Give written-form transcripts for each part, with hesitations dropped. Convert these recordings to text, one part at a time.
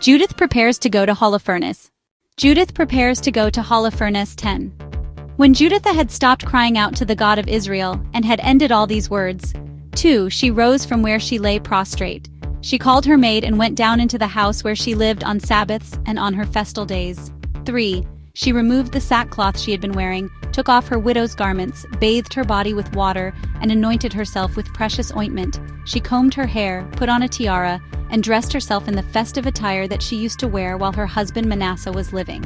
Judith prepares to go to Holofernes. Judith prepares to go to Holofernes 10. When Judith had stopped crying out to the God of Israel and had ended all these words, 2. She rose from where she lay prostrate. She called her maid and went down into the house where she lived on Sabbaths and on her festal days. 3. She removed the sackcloth she had been wearing, took off her widow's garments, bathed her body with water, and anointed herself with precious ointment. She combed her hair, put on a tiara, and dressed herself in the festive attire that she used to wear while her husband Manasseh was living.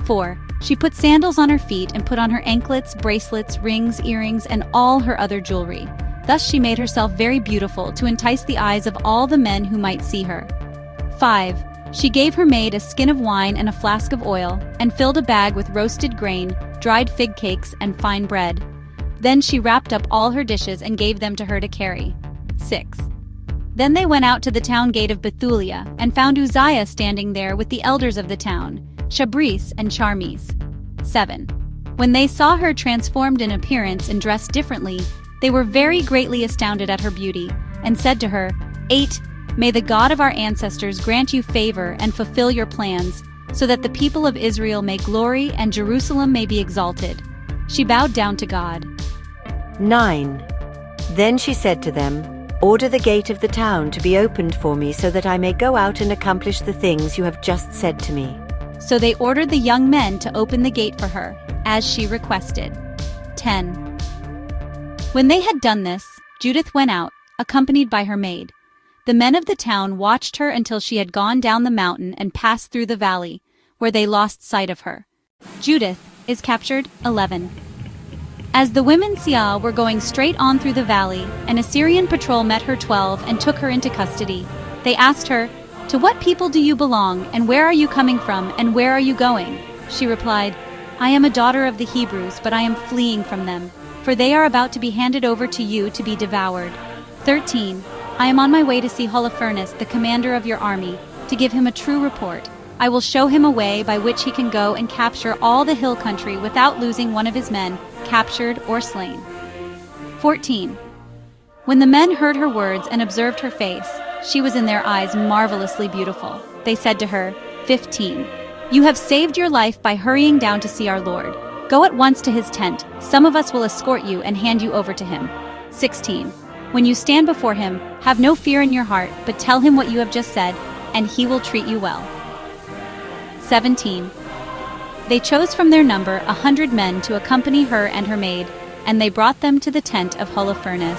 4. She put sandals on her feet and put on her anklets, bracelets, rings, earrings, and all her other jewelry. Thus she made herself very beautiful to entice the eyes of all the men who might see her. 5. She gave her maid a skin of wine and a flask of oil, and filled a bag with roasted grain, dried fig cakes, and fine bread. Then she wrapped up all her dishes and gave them to her to carry. 6. Then they went out to the town gate of Bethulia, and found Uzziah standing there with the elders of the town, Shabris and Charmis. 7. When they saw her transformed in appearance and dressed differently, they were very greatly astounded at her beauty, and said to her, 8. May the God of our ancestors grant you favor and fulfill your plans, so that the people of Israel may glory and Jerusalem may be exalted. She bowed down to God. 9. Then she said to them, Order the gate of the town to be opened for me so that I may go out and accomplish the things you have just said to me. So they ordered the young men to open the gate for her, as she requested. 10. When they had done this, Judith went out, accompanied by her maid. The men of the town watched her until she had gone down the mountain and passed through the valley, where they lost sight of her. Judith is captured. 11. As the women Sia were going straight on through the valley, an Assyrian patrol met her 12 and took her into custody. They asked her, To what people do you belong, and where are you coming from, and where are you going? She replied, I am a daughter of the Hebrews, but I am fleeing from them, for they are about to be handed over to you to be devoured. 13. I am on my way to see Holofernes, the commander of your army, to give him a true report. I will show him a way by which he can go and capture all the hill country without losing one of his men, captured or slain. 14. When the men heard her words and observed her face, she was in their eyes marvelously beautiful. They said to her, 15. You have saved your life by hurrying down to see our Lord. Go at once to his tent. Some of us will escort you and hand you over to him. 16. When you stand before him, have no fear in your heart, but tell him what you have just said, and he will treat you well. 17. They chose from their number 100 men to accompany her and her maid, and they brought them to the tent of Holofernes.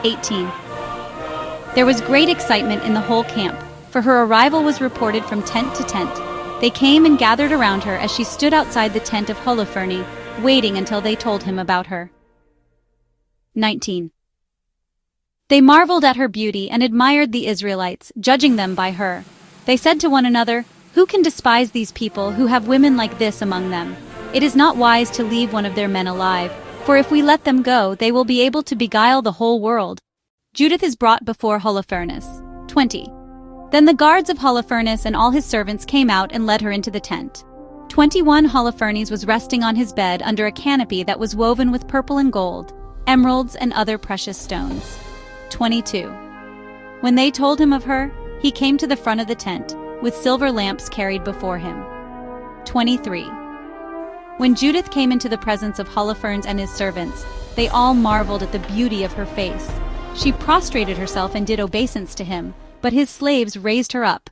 18. There was great excitement in the whole camp, for her arrival was reported from tent to tent. They came and gathered around her as she stood outside the tent of Holofernes, waiting until they told him about her. 19. They marveled at her beauty and admired the Israelites, judging them by her. They said to one another, Who can despise these people who have women like this among them? It is not wise to leave one of their men alive, for if we let them go, they will be able to beguile the whole world. Judith is brought before Holofernes. 20. Then the guards of Holofernes and all his servants came out and led her into the tent. 21. Holofernes was resting on his bed under a canopy that was woven with purple and gold, emeralds and other precious stones. 22. When they told him of her, he came to the front of the tent, with silver lamps carried before him. 23. When Judith came into the presence of Holofernes and his servants, they all marveled at the beauty of her face. She prostrated herself and did obeisance to him, but his slaves raised her up,